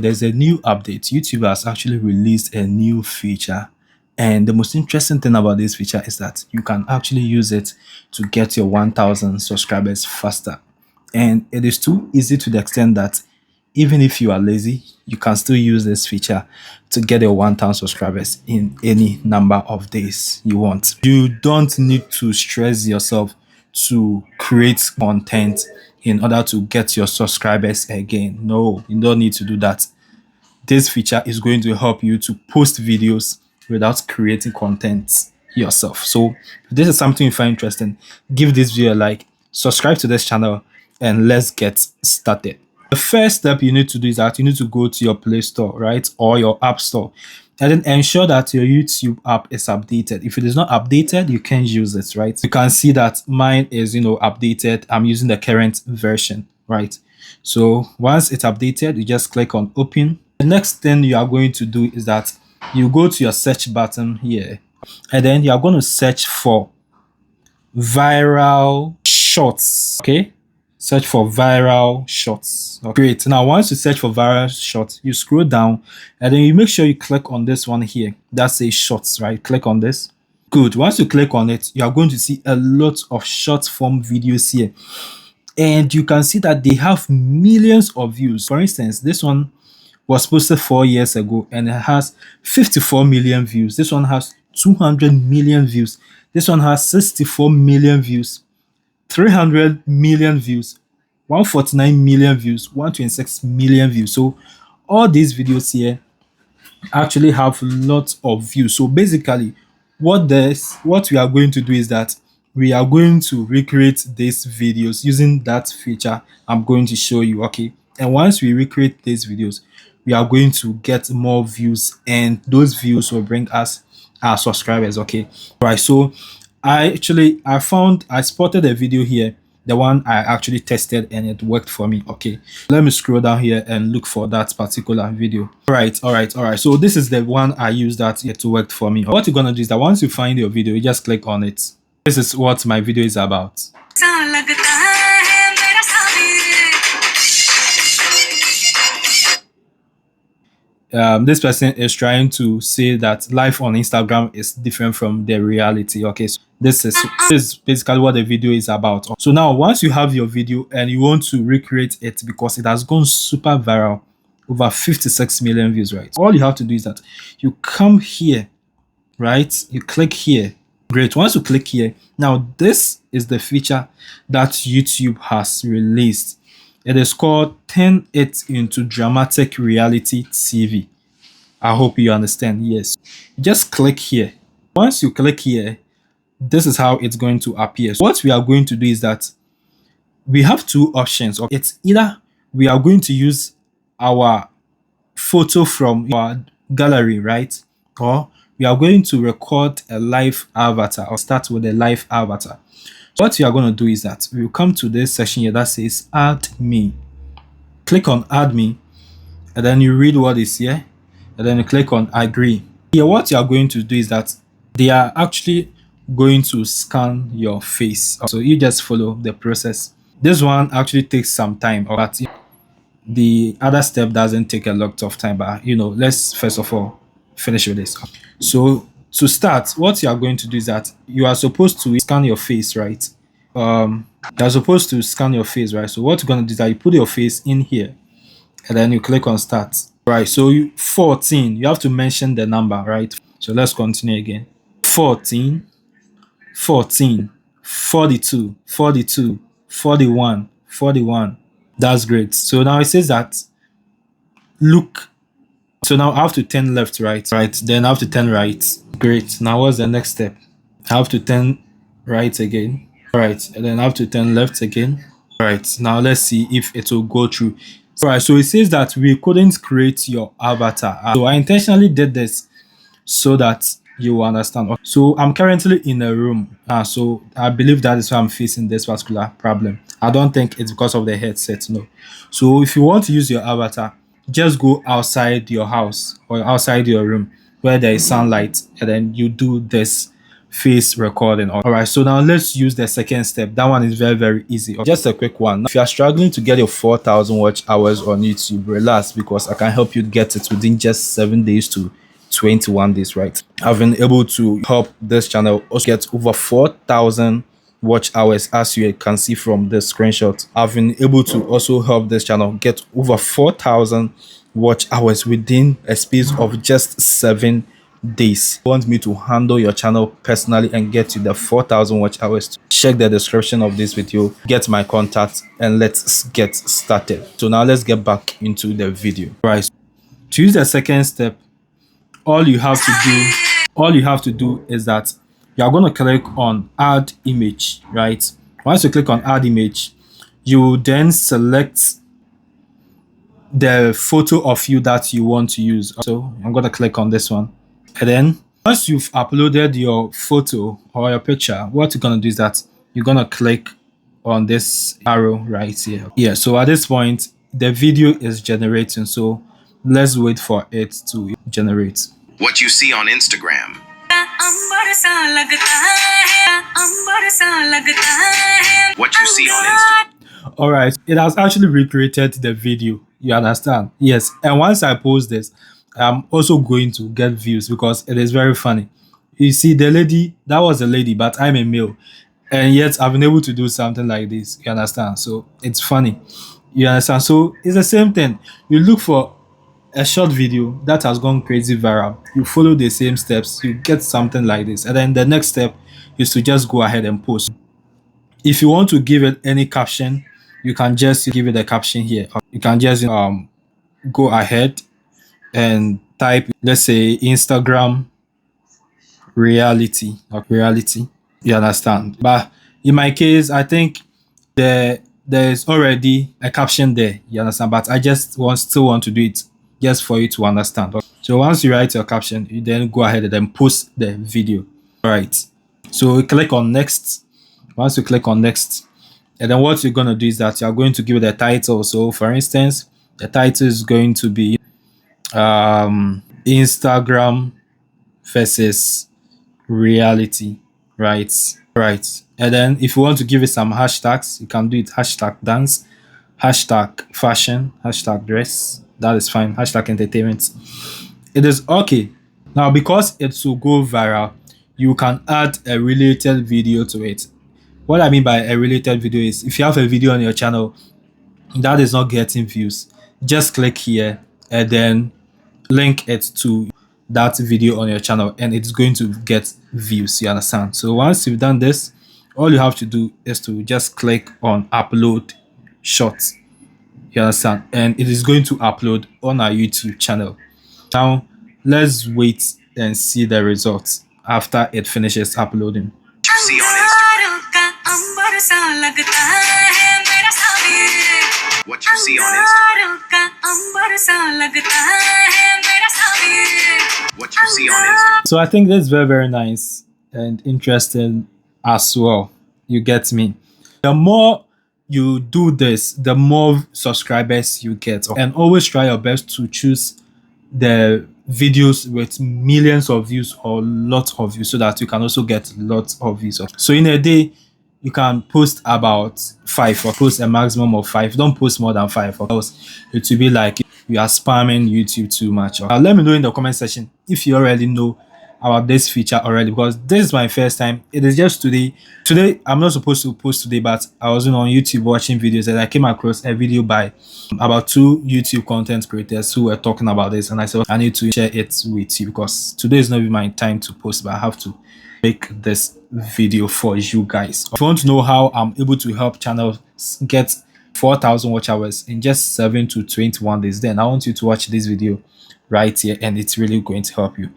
There's a new update. YouTube has actually released a new feature. And the most interesting thing about this feature is that you can actually use it to get your 1000 subscribers faster. And it is too easy to the extent that even if you are lazy, you can still use this feature to get your 1000 subscribers in any number of days you want. You don't need to stress yourself to create content in order to get your subscribers again. No, you don't need to do that. This feature is going to help you to post videos without creating content yourself. So if this is something you find interesting, give this video a like, subscribe to this channel, and let's get started. The first step you need to do is that you need to go to your Play Store, right, or your App Store, and then ensure that your YouTube app is updated. If it is not updated, you can't use it, right? You can see that mine is, updated. I'm using the current version, right? So once it's updated, you just click on open. The next thing you are going to do is that you go to your search button here, and then you are going to search for viral shorts. Okay, search for viral shorts. Okay. Great. Now once you search for viral shorts, you scroll down, and then you make sure you click on this one here that says shorts, right? Click on this. Good. Once you click on it, you are going to see a lot of short form videos here, and you can see that they have millions of views. For instance, this one was posted 4 years ago and it has 54 million views. This one has 200 million views. This one has 64 million views, 300 million views, 149 million views, 126 million views. So all these videos here actually have lots of views. So basically what we are going to do is that we are going to recreate these videos using that feature I'm going to show you. Okay, and once we recreate these videos, we are going to get more views, and those views will bring us our subscribers. Okay, right. So I spotted a video here, the one I actually tested, and it worked for me. Okay, let me scroll down here and look for that particular video. All right. So this is the one I used that it worked for me. What you're gonna do is that once you find your video, you just click on it. This is what my video is about. This person is trying to say that life on Instagram is different from the reality. Okay, so this is basically what the video is about. So now once you have your video and you want to recreate it because it has gone super viral, over 56 million views, right? All you have to do is that you come here, right? You click here. Great. Once you click here, now this is the feature that YouTube has released. It is called Turn It into Dramatic Reality TV. I hope you understand. Yes. Just click here. Once you click here, this is how it's going to appear. So what we are going to do is that we have two options. It's either we are going to use our photo from our gallery, right? Or we are going to record a live avatar or start with a live avatar. What you are going to do is that we will come to this section here that says add me. Click on add me, and then you read what is here, and then you click on agree. Here what you are going to do is that they are actually going to scan your face. So you just follow the process. This one actually takes some time, but the other step doesn't take a lot of time. But let's first of all finish with this. So to start, what you are going to do is that you are supposed to scan your face, right? You're supposed to scan your face, right? So what you're going to do is that you put your face in here, and then you click on start. Right, so 14, you have to mention the number, right? So let's continue again. 14, 42, 41, 41. That's great. So now it says that look. So now I have to turn left, right? Then I have to turn right. Great. Now what's the next step? I have to turn right again. Right, and then I have to turn left again. Right, now let's see if it will go through. Alright, so it says that we couldn't create your avatar. So I intentionally did this so that you will understand. So I'm currently in a room. So I believe that is why I'm facing this particular problem. I don't think it's because of the headset, no. So if you want to use your avatar, just go outside your house or outside your room where there is sunlight, and then you do this face recording. All right, so now let's use the second step. That one is very, very easy. Just a quick one. If you are struggling to get your 4,000 watch hours on YouTube, relax, because I can help you get it within just 7 days to 21 days, right? I've been able to help this channel also get over 4,000 watch hours, as you can see from the screenshot. I've been able to also help this channel get over 4,000 watch hours within a space of just 7 days. Want me to handle your channel personally and get you the 4,000 watch hours? Check the description of this video, get my contact, and let's get started. So now let's get back into the video. Right, to use the second step, all you have to do is that you are going to click on add image. Right, once you click on add image, you then select the photo of you that you want to use. So I'm going to click on this one, and then once you've uploaded your photo or your picture, what you're going to do is that you're going to click on this arrow right here. Yeah, so at this point the video is generating, so let's wait for it to generate. What you see on Instagram. What you see on Instagram. All right, it has actually recreated the video. You understand? Yes, and once I post this, I'm also going to get views because it is very funny. You see, the lady, that was a lady, but I'm a male, and yet I've been able to do something like this. You understand? So it's funny. You understand? So it's the same thing. You look for a short video that has gone crazy viral, you follow the same steps, you get something like this, and then the next step is to just go ahead and post. If you want to give it any caption, you can just give it a caption here. You can just go ahead and type, let's say, Instagram reality or reality. You understand? But in my case, I think there's already a caption there. You understand? But I just still want to do it just for you to understand. So once you write your caption, you then go ahead and then post the video. All right, so click on next. Once you click on next, and then what you're going to do is that you're going to give it a title. So for instance, the title is going to be Instagram versus reality, right? And then if you want to give it some hashtags, you can do it hashtag dance, hashtag fashion, hashtag dress. That is fine. Hashtag entertainment. It is okay. Now, because it will go viral, you can add a related video to it. What I mean by a related video is if you have a video on your channel that is not getting views, just click here and then link it to that video on your channel and it's going to get views. You understand? So once you've done this, all you have to do is to just click on upload shorts. You understand? And it is going to upload on our YouTube channel. Now let's wait and see the results after it finishes uploading. You see on Instagram. What you see on Instagram. What you see on Instagram. So I think that's very, very nice and interesting as well. You get me? The more you do this, the more subscribers you get. And always try your best to choose the videos with millions of views or lots of views so that you can also get lots of views. So in a day, you can post about 5 or post a maximum of 5. Don't post more than 5 or else it will be like you are spamming YouTube too much. Let me know in the comment section if you already know about this feature already, because this is my first time. It is just today. I'm not supposed to post today, but I was on YouTube watching videos and I came across a video by about 2 YouTube content creators who were talking about this, and I said I need to share it with you because today is not even my time to post, but I have to make this video for you guys. If you want to know how I'm able to help channels get 4,000 watch hours in just 7 to 21 days, then I want you to watch this video right here and it's really going to help you.